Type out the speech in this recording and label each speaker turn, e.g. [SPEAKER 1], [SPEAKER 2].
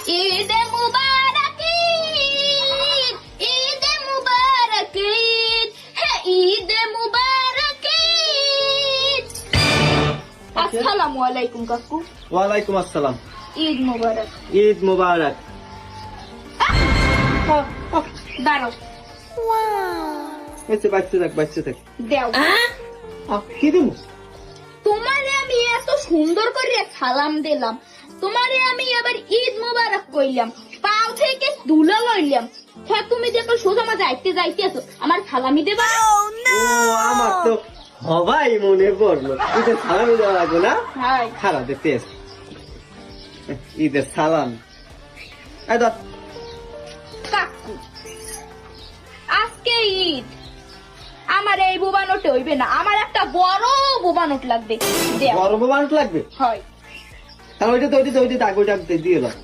[SPEAKER 1] ঈদ মুবারক ঈদ, ঈদ মুবারক ঈদ, হ্যাঁ ঈদ মুবারক ঈদ। আসসালামু আলাইকুম কাকু।
[SPEAKER 2] ওয়ালাইকুম আসসালাম।
[SPEAKER 1] ঈদ মুবারক।
[SPEAKER 2] ঈদ মুবারক।
[SPEAKER 1] দাঁড়াও,
[SPEAKER 2] বাচ্চা থাক।
[SPEAKER 1] দেও।
[SPEAKER 2] কি দেব?
[SPEAKER 1] তোমারে আমি এত সুন্দর করে সালাম দিলাম, তোমারে আমি আবার ঈদ মুবারক কইলাম, পাও থেকে ধুলো লইলাম, হ্যাঁ তুমি দেখো সোজা মাঝে যাইতেছো আমার সালামি দেবা?
[SPEAKER 2] ও আমার তো হবাই মনে পড়লো, ঈদের সালামি দেওয়া লাগবে না?
[SPEAKER 1] হাই
[SPEAKER 2] খারাপ দেখতে ঈদের সালাম।
[SPEAKER 1] কাকু, আজকে ঈদ, আমার এই বোবা নোটে হইবে না, আমার একটা বড় বোবা নোট লাগবে। দেও।
[SPEAKER 2] বড় বানাতে লাগবে?
[SPEAKER 1] হয়।
[SPEAKER 2] তাহলে ওইটা দিয়ে দাও।